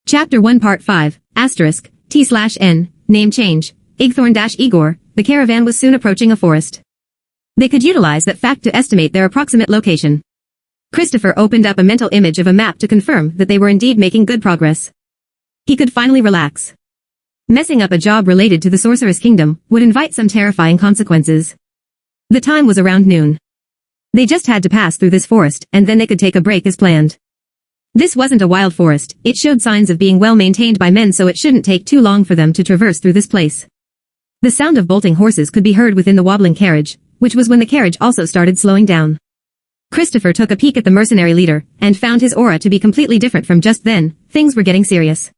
Chapter 1 Part 5, Asterisk, T/N, Name Change, Igthorn-Igor, the caravan was soon approaching a forest. They could utilize that fact to estimate their approximate location. Christopher opened up a mental image of a map to confirm that they were indeed making good progress. He could finally relax. Messing up a job related to the Sorceress Kingdom would invite some terrifying consequences. The time was around noon. They just had to pass through this forest, and then they could take a break as planned. This wasn't a wild forest, it showed signs of being well maintained by men, so it shouldn't take too long for them to traverse through this place. The sound of bolting horses could be heard within the wobbling carriage, which was when the carriage also started slowing down. Christopher took a peek at the mercenary leader, and found his aura to be completely different from just then. Things were getting serious.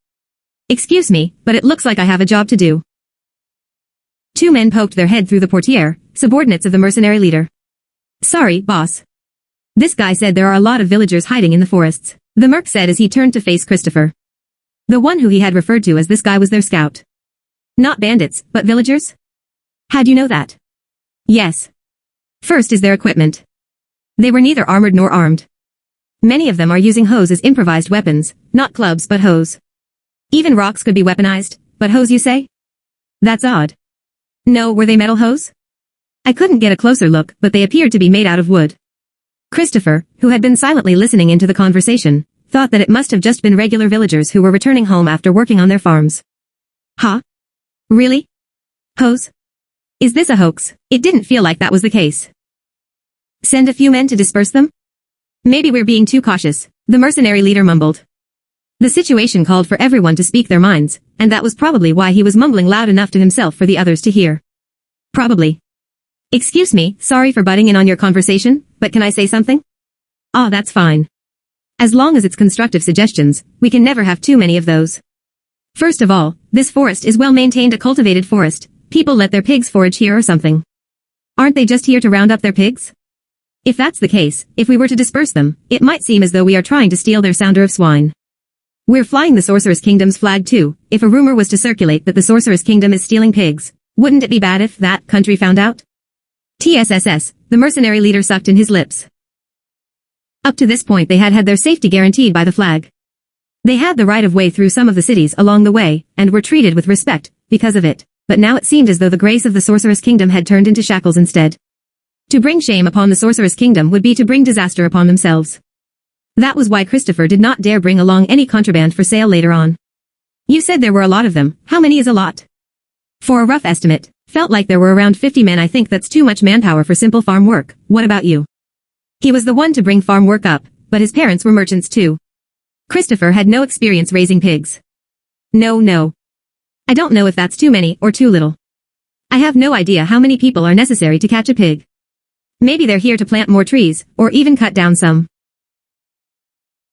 "Excuse me, but it looks like I have a job to do." Two men poked their head through the portiere, subordinates of the mercenary leader. "Sorry, boss. This guy said there are a lot of villagers hiding in the forests," the merc said as he turned to face Christopher. The one who he had referred to as this guy was their scout. "Not bandits, but villagers? How'd you know that?" "Yes. First is their equipment. They were neither armored nor armed. Many of them are using hoes as improvised weapons, not clubs but hoes. Even rocks could be weaponized, but hoes you say? That's odd. No, were they metal hoes? I couldn't get a closer look, but they appeared to be made out of wood." Christopher, who had been silently listening into the conversation, thought that it must have just been regular villagers who were returning home after working on their farms. Huh? Really? Hoes? Is this a hoax? It didn't feel like that was the case. Send a few men to disperse them? Maybe we're being too cautious, the mercenary leader mumbled. The situation called for everyone to speak their minds, and that was probably why he was mumbling loud enough to himself for the others to hear. Probably. "Excuse me, sorry for butting in on your conversation, but can I say something?" "Ah, that's fine. As long as it's constructive suggestions, we can never have too many of those. First of all, this forest is well maintained, a cultivated forest. People let their pigs forage here or something. Aren't they just here to round up their pigs? If that's the case, if we were to disperse them, it might seem as though we are trying to steal their sounder of swine. We're flying the Sorceress Kingdom's flag too. If a rumor was to circulate that the Sorceress Kingdom is stealing pigs, wouldn't it be bad if that country found out?" TSSS, the mercenary leader sucked in his lips. Up to this point they had had their safety guaranteed by the flag. They had the right of way through some of the cities along the way, and were treated with respect because of it, but now it seemed as though the grace of the Sorceress Kingdom had turned into shackles instead. To bring shame upon the Sorceress Kingdom would be to bring disaster upon themselves. That was why Christopher did not dare bring along any contraband for sale later on. "You said there were a lot of them. How many is a lot?" "For a rough estimate, felt like there were around 50 men. I think that's too much manpower for simple farm work. What about you?" He was the one to bring farm work up, but his parents were merchants too. Christopher had no experience raising pigs. No. I don't know if that's too many or too little. I have no idea how many people are necessary to catch a pig. Maybe they're here to plant more trees, or even cut down some.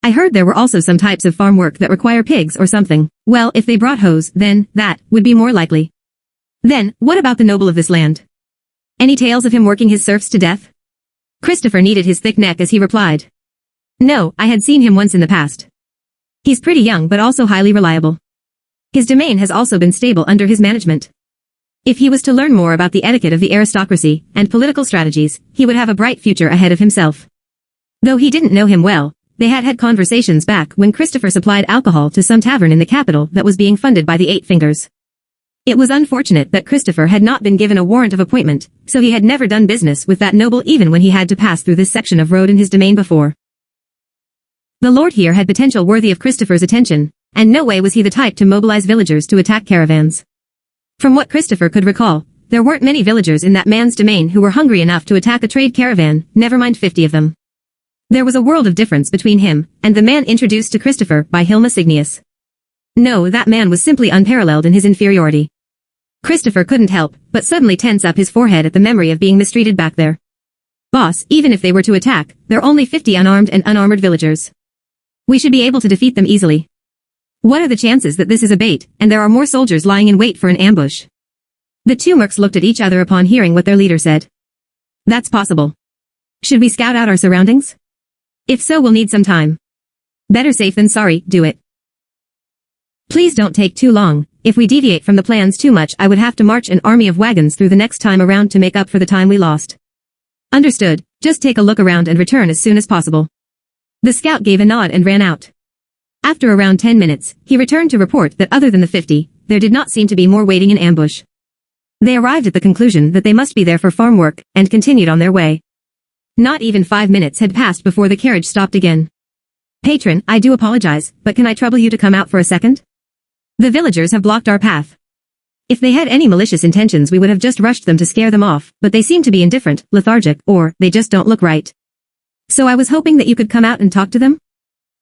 I heard there were also some types of farm work that require pigs or something. Well, if they brought hoes, then that would be more likely. Then, what about the noble of this land? Any tales of him working his serfs to death? Christopher kneaded his thick neck as he replied. No, I had seen him once in the past. He's pretty young but also highly reliable. His domain has also been stable under his management. If he was to learn more about the etiquette of the aristocracy and political strategies, he would have a bright future ahead of himself. Though he didn't know him well, they had had conversations back when Christopher supplied alcohol to some tavern in the capital that was being funded by the Eight Fingers. It was unfortunate that Christopher had not been given a warrant of appointment, so he had never done business with that noble even when he had to pass through this section of road in his domain before. The lord here had potential worthy of Christopher's attention, and no way was he the type to mobilize villagers to attack caravans. From what Christopher could recall, there weren't many villagers in that man's domain who were hungry enough to attack a trade caravan, never mind 50 of them. There was a world of difference between him and the man introduced to Christopher by Hilma Signius. No, that man was simply unparalleled in his inferiority. Christopher couldn't help but suddenly tense up his forehead at the memory of being mistreated back there. Boss, even if they were to attack, there are only 50 unarmed and unarmored villagers. We should be able to defeat them easily. What are the chances that this is a bait, and there are more soldiers lying in wait for an ambush? The two mercs looked at each other upon hearing what their leader said. That's possible. Should we scout out our surroundings? If so, we'll need some time. Better safe than sorry, do it. Please don't take too long. If we deviate from the plans too much, I would have to march an army of wagons through the next time around to make up for the time we lost. Understood. Just take a look around and return as soon as possible. The scout gave a nod and ran out. After around 10 minutes, he returned to report that other than the 50, there did not seem to be more waiting in ambush. They arrived at the conclusion that they must be there for farm work, and continued on their way. Not even 5 minutes had passed before the carriage stopped again. "Patron, I do apologize, but can I trouble you to come out for a second? The villagers have blocked our path." If they had any malicious intentions we would have just rushed them to scare them off, but they seem to be indifferent, lethargic, or, they just don't look right. So I was hoping that you could come out and talk to them?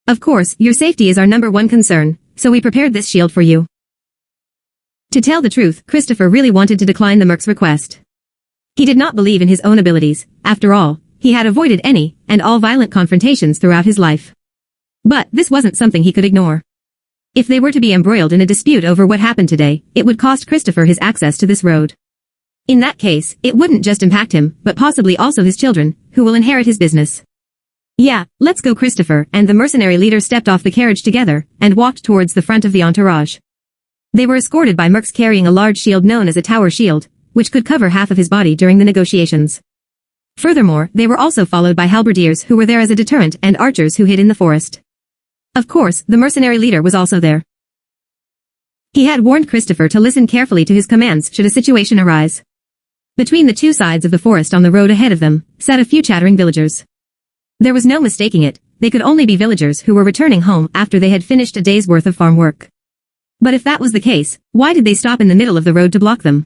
Of course, your safety is our #1 concern, so we prepared this shield for you. To tell the truth, Christopher really wanted to decline the merc's request. He did not believe in his own abilities. After all, he had avoided any and all violent confrontations throughout his life. But this wasn't something he could ignore. If they were to be embroiled in a dispute over what happened today, it would cost Christopher his access to this road. In that case, it wouldn't just impact him, but possibly also his children, who will inherit his business. "Yeah, let's go." Christopher and the mercenary leader stepped off the carriage together and walked towards the front of the entourage. They were escorted by mercs carrying a large shield known as a tower shield, which could cover half of his body during the negotiations. Furthermore, they were also followed by halberdiers who were there as a deterrent and archers who hid in the forest. Of course, the mercenary leader was also there. He had warned Christopher to listen carefully to his commands should a situation arise. Between the two sides of the forest on the road ahead of them, sat a few chattering villagers. There was no mistaking it, they could only be villagers who were returning home after they had finished a day's worth of farm work. But if that was the case, why did they stop in the middle of the road to block them?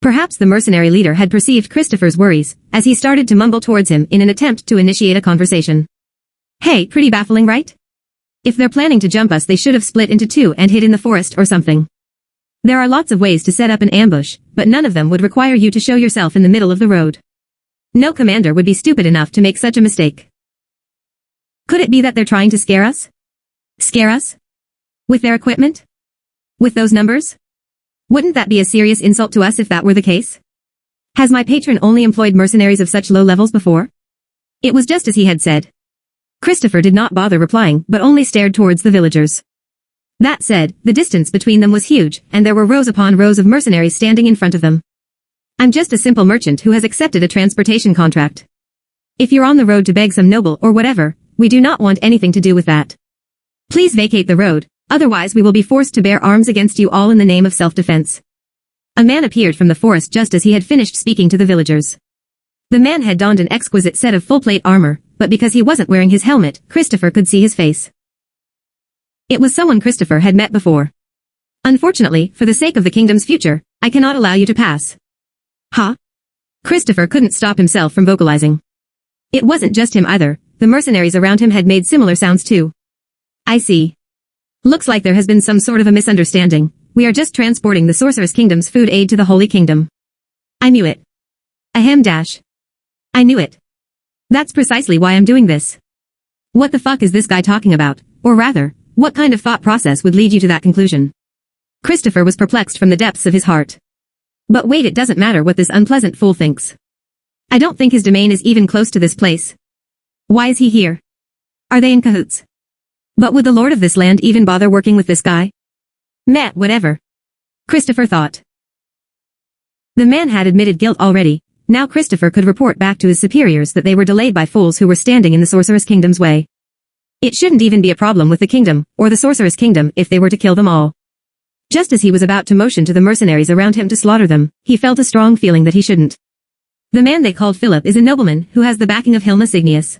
Perhaps the mercenary leader had perceived Christopher's worries, as he started to mumble towards him in an attempt to initiate a conversation. "Hey, pretty baffling, right? If they're planning to jump us they should have split into two and hid in the forest or something. There are lots of ways to set up an ambush, but none of them would require you to show yourself in the middle of the road. No commander would be stupid enough to make such a mistake. Could it be that they're trying to scare us? Scare us? With their equipment? With those numbers? Wouldn't that be a serious insult to us if that were the case? Has my patron only employed mercenaries of such low levels before?" It was just as he had said. Christopher did not bother replying, but only stared towards the villagers. That said, the distance between them was huge, and there were rows upon rows of mercenaries standing in front of them. "I'm just a simple merchant who has accepted a transportation contract. If you're on the road to beg some noble or whatever, we do not want anything to do with that. Please vacate the road, otherwise we will be forced to bear arms against you all in the name of self-defense." A man appeared from the forest just as he had finished speaking to the villagers. The man had donned an exquisite set of full-plate armor, but because he wasn't wearing his helmet, Christopher could see his face. It was someone Christopher had met before. "Unfortunately, for the sake of the kingdom's future, I cannot allow you to pass." "Huh?" Christopher couldn't stop himself from vocalizing. It wasn't just him either, the mercenaries around him had made similar sounds too. "I see. Looks like there has been some sort of a misunderstanding. We are just transporting the Sorceress Kingdom's food aid to the Holy Kingdom." "I knew it. Ahem dash. I knew it. That's precisely why I'm doing this. What the fuck is this guy talking about? Or rather, what kind of thought process would lead you to that conclusion?" Christopher was perplexed from the depths of his heart. But wait, it doesn't matter what this unpleasant fool thinks. I don't think his domain is even close to this place. Why is he here? Are they in cahoots? But would the lord of this land even bother working with this guy? Meh, whatever. Christopher thought. The man had admitted guilt already. Now Christopher could report back to his superiors that they were delayed by fools who were standing in the Sorceress Kingdom's way. It shouldn't even be a problem with the kingdom, or the Sorceress Kingdom, if they were to kill them all. Just as he was about to motion to the mercenaries around him to slaughter them, he felt a strong feeling that he shouldn't. The man they called Philip is a nobleman who has the backing of Hilma Signius.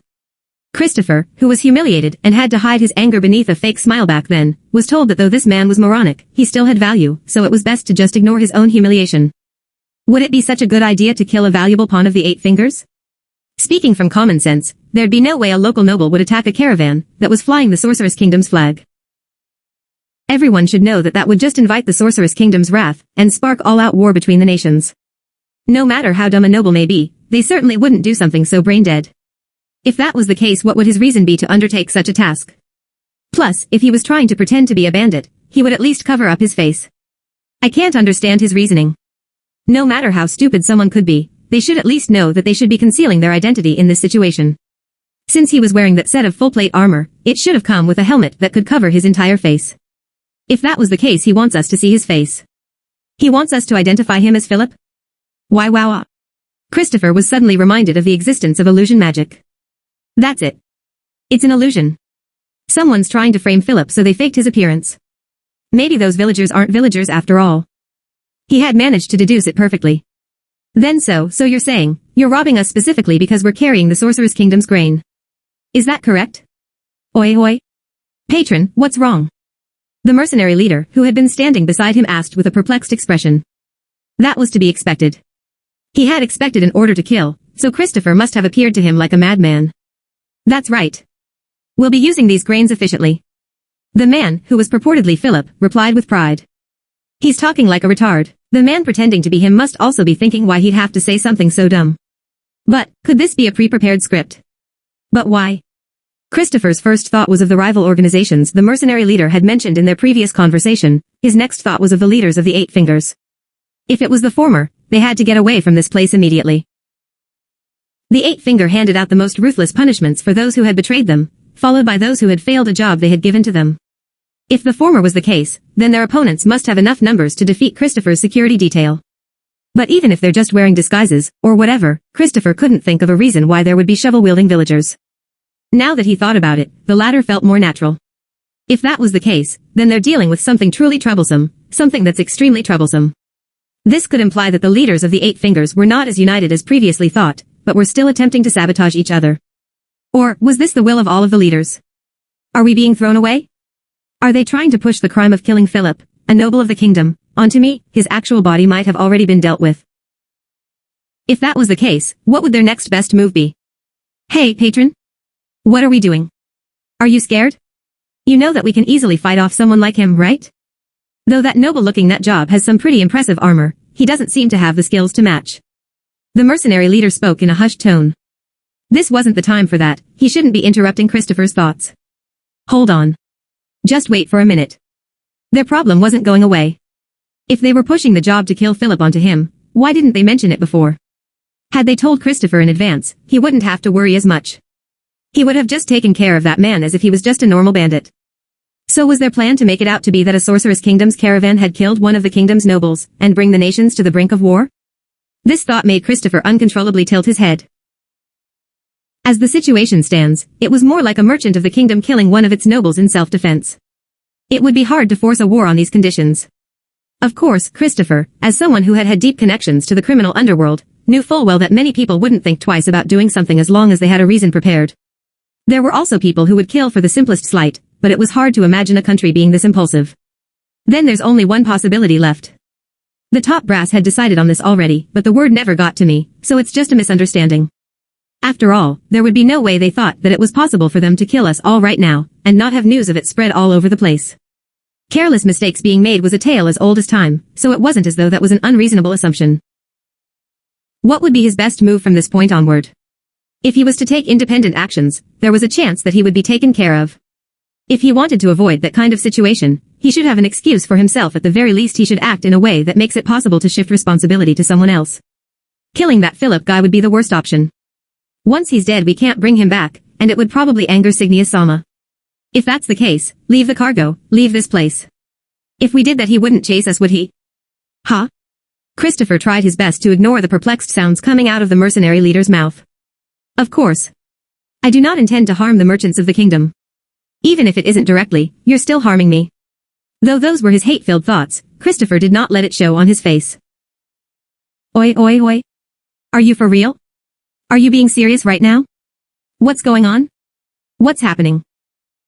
Christopher, who was humiliated and had to hide his anger beneath a fake smile back then, was told that though this man was moronic, he still had value, so it was best to just ignore his own humiliation. Would it be such a good idea to kill a valuable pawn of the 8 fingers? Speaking from common sense, there'd be no way a local noble would attack a caravan that was flying the Sorceress Kingdom's flag. Everyone should know that that would just invite the Sorceress Kingdom's wrath and spark all-out war between the nations. No matter how dumb a noble may be, they certainly wouldn't do something so brain-dead. If that was the case, what would his reason be to undertake such a task? Plus, if he was trying to pretend to be a bandit, he would at least cover up his face. I can't understand his reasoning. No matter how stupid someone could be, they should at least know that they should be concealing their identity in this situation. Since he was wearing that set of full-plate armor, it should have come with a helmet that could cover his entire face. If that was the case, he wants us to see his face. He wants us to identify him as Philip? Why wow. Christopher was suddenly reminded of the existence of illusion magic. That's it. It's an illusion. Someone's trying to frame Philip so they faked his appearance. Maybe those villagers aren't villagers after all. He had managed to deduce it perfectly. Then so you're saying, you're robbing us specifically because we're carrying the Sorceress Kingdom's grain. Is that correct? Oi hoi. Patron, what's wrong? The mercenary leader, who had been standing beside him, asked with a perplexed expression. That was to be expected. He had expected an order to kill, so Christopher must have appeared to him like a madman. That's right. We'll be using these grains efficiently. The man, who was purportedly Philip, replied with pride. He's talking like a retard. The man pretending to be him must also be thinking why he'd have to say something so dumb. But, could this be a pre-prepared script? But why? Christopher's first thought was of the rival organizations the mercenary leader had mentioned in their previous conversation. His next thought was of the leaders of the Eight Fingers. If it was the former, they had to get away from this place immediately. The Eight Finger handed out the most ruthless punishments for those who had betrayed them, followed by those who had failed a job they had given to them. If the former was the case, then their opponents must have enough numbers to defeat Christopher's security detail. But even if they're just wearing disguises, or whatever, Christopher couldn't think of a reason why there would be shovel-wielding villagers. Now that he thought about it, the latter felt more natural. If that was the case, then they're dealing with something truly troublesome, something that's extremely troublesome. This could imply that the leaders of the Eight Fingers were not as united as previously thought, but were still attempting to sabotage each other. Or, was this the will of all of the leaders? Are we being thrown away? Are they trying to push the crime of killing Philip, a noble of the kingdom, onto me? His actual body might have already been dealt with. If that was the case, what would their next best move be? Hey, patron? What are we doing? Are you scared? You know that we can easily fight off someone like him, right? Though that noble-looking nut job has some pretty impressive armor, he doesn't seem to have the skills to match. The mercenary leader spoke in a hushed tone. This wasn't the time for that. He shouldn't be interrupting Christopher's thoughts. Hold on. Just wait for a minute. Their problem wasn't going away. If they were pushing the job to kill Philip onto him, why didn't they mention it before? Had they told Christopher in advance, he wouldn't have to worry as much. He would have just taken care of that man as if he was just a normal bandit. So was their plan to make it out to be that a Sorceress Kingdom's caravan had killed one of the kingdom's nobles, and bring the nations to the brink of war? This thought made Christopher uncontrollably tilt his head. As the situation stands, it was more like a merchant of the kingdom killing one of its nobles in self-defense. It would be hard to force a war on these conditions. Of course, Christopher, as someone who had had deep connections to the criminal underworld, knew full well that many people wouldn't think twice about doing something as long as they had a reason prepared. There were also people who would kill for the simplest slight, but it was hard to imagine a country being this impulsive. Then there's only one possibility left. The top brass had decided on this already, but the word never got to me, so it's just a misunderstanding. After all, there would be no way they thought that it was possible for them to kill us all right now, and not have news of it spread all over the place. Careless mistakes being made was a tale as old as time, so it wasn't as though that was an unreasonable assumption. What would be his best move from this point onward? If he was to take independent actions, there was a chance that he would be taken care of. If he wanted to avoid that kind of situation, he should have an excuse for himself. At the very least he should act in a way that makes it possible to shift responsibility to someone else. Killing that Philip guy would be the worst option. Once he's dead we can't bring him back, and it would probably anger Signia-sama. If that's the case, leave the cargo, leave this place. If we did that he wouldn't chase us, would he? Huh? Christopher tried his best to ignore the perplexed sounds coming out of the mercenary leader's mouth. Of course. I do not intend to harm the merchants of the kingdom. Even if it isn't directly, you're still harming me. Though those were his hate-filled thoughts, Christopher did not let it show on his face. Oi oi oi. Are you for real? Are you being serious right now? What's going on? What's happening?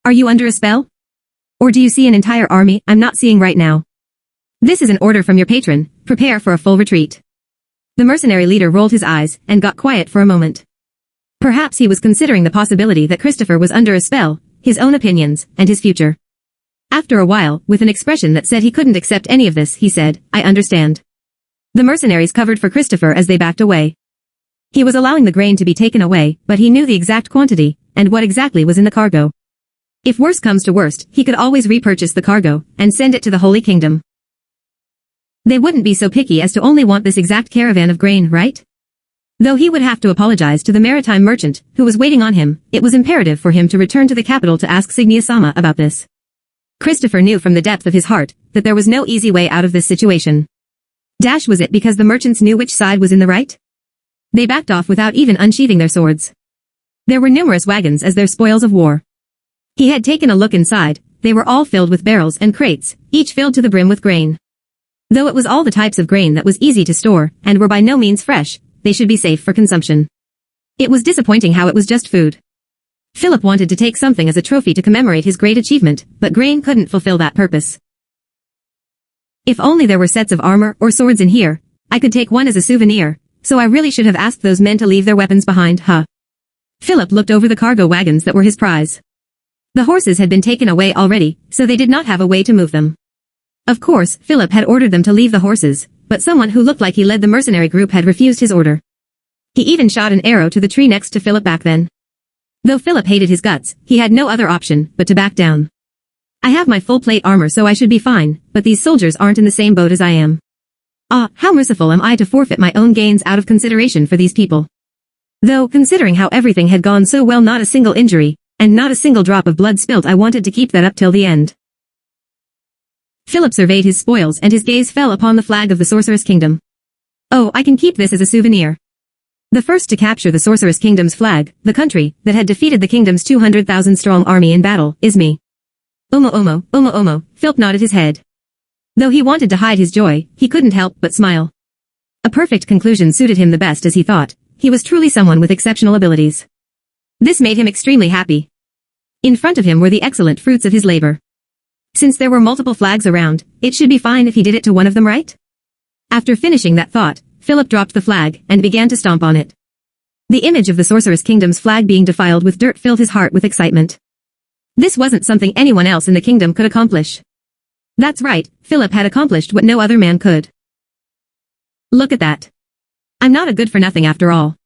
Are you under a spell? Or do you see an entire army I'm not seeing right now? This is an order from your patron. Prepare for a full retreat. The mercenary leader rolled his eyes and got quiet for a moment. Perhaps he was considering the possibility that Christopher was under a spell, his own opinions, and his future. After a while, with an expression that said he couldn't accept any of this, he said, I understand. The mercenaries covered for Christopher as they backed away. He was allowing the grain to be taken away, but he knew the exact quantity, and what exactly was in the cargo. If worse comes to worst, he could always repurchase the cargo, and send it to the Holy Kingdom. They wouldn't be so picky as to only want this exact caravan of grain, right? Though he would have to apologize to the maritime merchant, who was waiting on him, it was imperative for him to return to the capital to ask Signia-sama about this. Christopher knew from the depth of his heart, that there was no easy way out of this situation. Was it because the merchants knew which side was in the right? They backed off without even unsheathing their swords. There were numerous wagons as their spoils of war. He had taken a look inside. They were all filled with barrels and crates, each filled to the brim with grain. Though it was all the types of grain that was easy to store, and were by no means fresh, they should be safe for consumption. It was disappointing how it was just food. Philip wanted to take something as a trophy to commemorate his great achievement, but grain couldn't fulfill that purpose. If only there were sets of armor or swords in here, I could take one as a souvenir, so I really should have asked those men to leave their weapons behind, huh? Philip looked over the cargo wagons that were his prize. The horses had been taken away already, so they did not have a way to move them. Of course, Philip had ordered them to leave the horses, but someone who looked like he led the mercenary group had refused his order. He even shot an arrow to the tree next to Philip back then. Though Philip hated his guts, he had no other option but to back down. I have my full plate armor so I should be fine, but these soldiers aren't in the same boat as I am. Ah, how merciful am I to forfeit my own gains out of consideration for these people. Though, considering how everything had gone so well, not a single injury, and not a single drop of blood spilt, I wanted to keep that up till the end. Philip surveyed his spoils and his gaze fell upon the flag of the Sorceress Kingdom. Oh, I can keep this as a souvenir. The first to capture the Sorceress Kingdom's flag, the country that had defeated the kingdom's 200,000-strong army in battle, is me. Omo, Philip nodded his head. Though he wanted to hide his joy, he couldn't help but smile. A perfect conclusion suited him the best, as he thought. He was truly someone with exceptional abilities. This made him extremely happy. In front of him were the excellent fruits of his labor. Since there were multiple flags around, it should be fine if he did it to one of them, right? After finishing that thought, Philip dropped the flag and began to stomp on it. The image of the Sorceress Kingdom's flag being defiled with dirt filled his heart with excitement. This wasn't something anyone else in the kingdom could accomplish. That's right, Philip had accomplished what no other man could. Look at that. I'm not a good-for-nothing after all.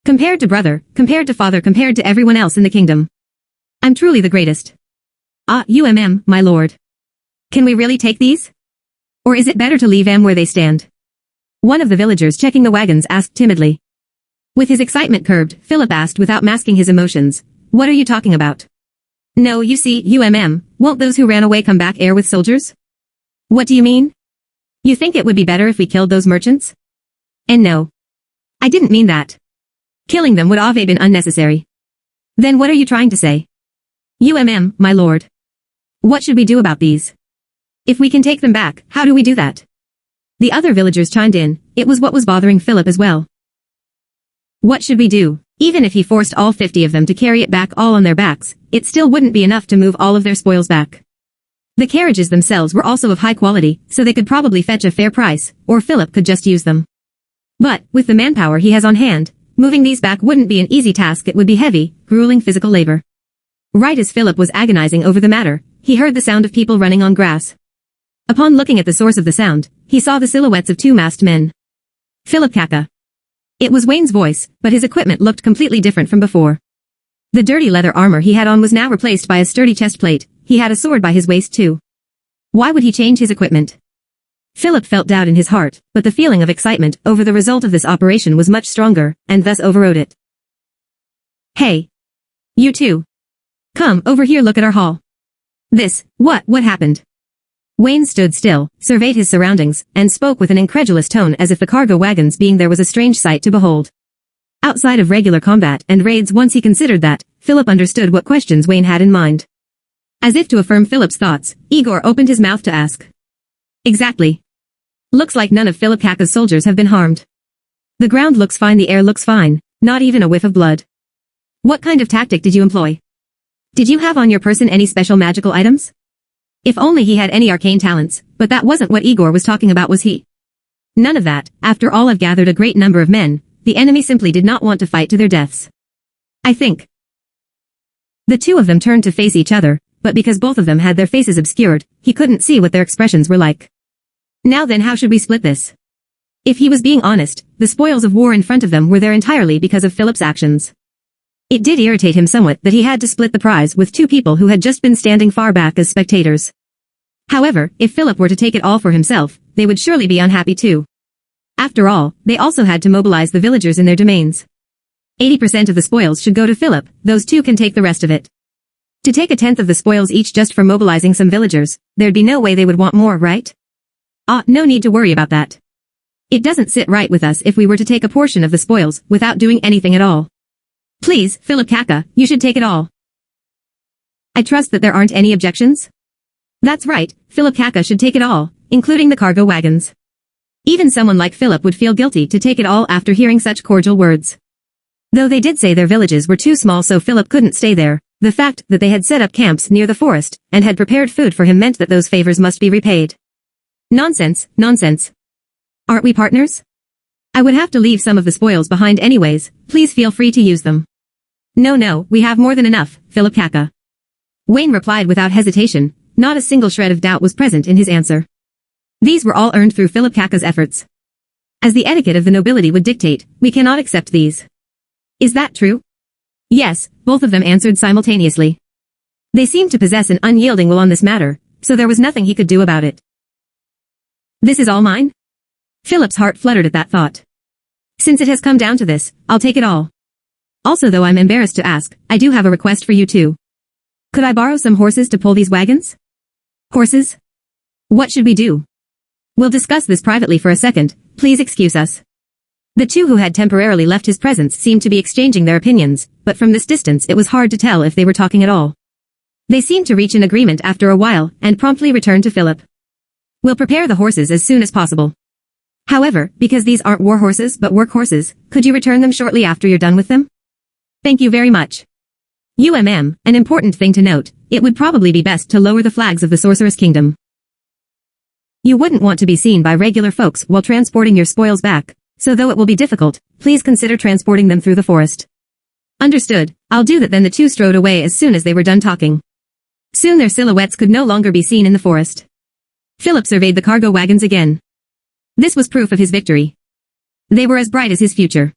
Compared to brother, compared to father, compared to everyone else in the kingdom. I'm truly the greatest. Ah, my lord. Can we really take these? Or is it better to leave them where they stand? One of the villagers checking the wagons asked timidly. With his excitement curbed, Philip asked without masking his emotions, "What are you talking about?" "No, you see, won't those who ran away come back with soldiers?" "What do you mean? You think it would be better if we killed those merchants?" "And no. I didn't mean that. Killing them would have been unnecessary." "Then what are you trying to say?" My lord. What should we do about these? If we can take them back, how do we do that?" The other villagers chimed in. It was what was bothering Philip as well. What should we do? Even if he forced all 50 of them to carry it back all on their backs, it still wouldn't be enough to move all of their spoils back. The carriages themselves were also of high quality, so they could probably fetch a fair price, or Philip could just use them. But, with the manpower he has on hand, moving these back wouldn't be an easy task. It would be heavy, grueling physical labor. Right as Philip was agonizing over the matter, he heard the sound of people running on grass. Upon looking at the source of the sound, he saw the silhouettes of two masked men. Philip Kaka. It was Wayne's voice, but his equipment looked completely different from before. The dirty leather armor he had on was now replaced by a sturdy chest plate. He had a sword by his waist too. Why would he change his equipment? Philip felt doubt in his heart, but the feeling of excitement over the result of this operation was much stronger, and thus overrode it. "Hey. You two. Come over here, look at our haul." What happened? Wayne stood still, surveyed his surroundings, and spoke with an incredulous tone as if the cargo wagons being there was a strange sight to behold. Outside of regular combat and raids, once he considered that, Philip understood what questions Wayne had in mind. As if to affirm Philip's thoughts, Igor opened his mouth to ask. "Exactly. Looks like none of Philip Kaka's soldiers have been harmed. The ground looks fine, the air looks fine, not even a whiff of blood. What kind of tactic did you employ? Did you have on your person any special magical items? If only he had any arcane talents, but that wasn't what Igor was talking about, was he? None of that. After all, I've gathered a great number of men. The enemy simply did not want to fight to their deaths. I think." The two of them turned to face each other, but because both of them had their faces obscured, he couldn't see what their expressions were like. "Now then, how should we split this?" If he was being honest, the spoils of war in front of them were there entirely because of Philip's actions. It did irritate him somewhat that he had to split the prize with two people who had just been standing far back as spectators. However, if Philip were to take it all for himself, they would surely be unhappy too. After all, they also had to mobilize the villagers in their domains. 80% of the spoils should go to Philip, those two can take the rest of it. To take 1/10 of the spoils each just for mobilizing some villagers, there'd be no way they would want more, right? No need to worry about that. It doesn't sit right with us if we were to take a portion of the spoils without doing anything at all. Please, Philip Kaka, you should take it all. I trust that there aren't any objections? That's right, Philip Kaka should take it all, including the cargo wagons. Even someone like Philip would feel guilty to take it all after hearing such cordial words. Though they did say their villages were too small so Philip couldn't stay there, the fact that they had set up camps near the forest and had prepared food for him meant that those favors must be repaid. Nonsense, nonsense. Aren't we partners? I would have to leave some of the spoils behind anyways, please feel free to use them. No, we have more than enough, Philip Kaka. Wayne replied without hesitation, not a single shred of doubt was present in his answer. These were all earned through Philip Kaka's efforts. As the etiquette of the nobility would dictate, we cannot accept these. Is that true? Yes, both of them answered simultaneously. They seemed to possess an unyielding will on this matter, so there was nothing he could do about it. This is all mine? Philip's heart fluttered at that thought. Since it has come down to this, I'll take it all. Also though I'm embarrassed to ask, I do have a request for you too. Could I borrow some horses to pull these wagons? Horses? What should we do? We'll discuss this privately for a second, please excuse us. The two who had temporarily left his presence seemed to be exchanging their opinions, but from this distance it was hard to tell if they were talking at all. They seemed to reach an agreement after a while, and promptly returned to Philip. We'll prepare the horses as soon as possible. However, because these aren't war horses but work horses, could you return them shortly after you're done with them? Thank you very much. An important thing to note, it would probably be best to lower the flags of the Sorceress Kingdom. You wouldn't want to be seen by regular folks while transporting your spoils back, so though it will be difficult, please consider transporting them through the forest. Understood, I'll do that. Then the two strode away as soon as they were done talking. Soon their silhouettes could no longer be seen in the forest. Philip surveyed the cargo wagons again. This was proof of his victory. They were as bright as his future.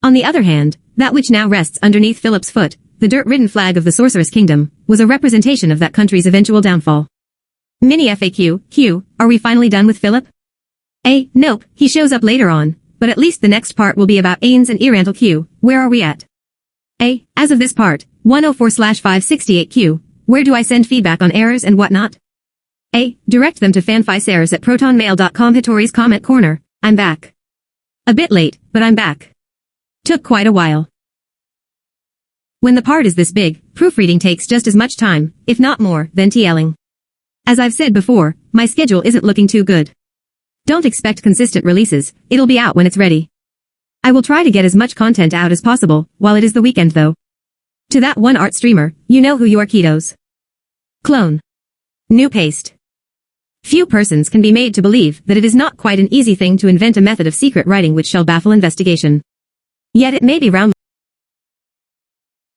On the other hand, that which now rests underneath Philip's foot, the dirt-ridden flag of the Sorceress Kingdom, was a representation of that country's eventual downfall. Mini FAQ, Q, are we finally done with Philip? A, nope, he shows up later on, but at least the next part will be about Ains and Erantal. Q, where are we at? A, as of this part, 104/568. Q, where do I send feedback on errors and whatnot? A, direct them to fanficers@protonmail.com. Hitori's comment corner, I'm back. A bit late, but I'm back. Took quite a while. When the part is this big, proofreading takes just as much time, if not more, than TLing. As I've said before, my schedule isn't looking too good. Don't expect consistent releases, it'll be out when it's ready. I will try to get as much content out as possible, while it is the weekend though. To that one art streamer, you know who you are. Ketos. Clone. New paste. Few persons can be made to believe that it is not quite an easy thing to invent a method of secret writing which shall baffle investigation. Yet it may be roundly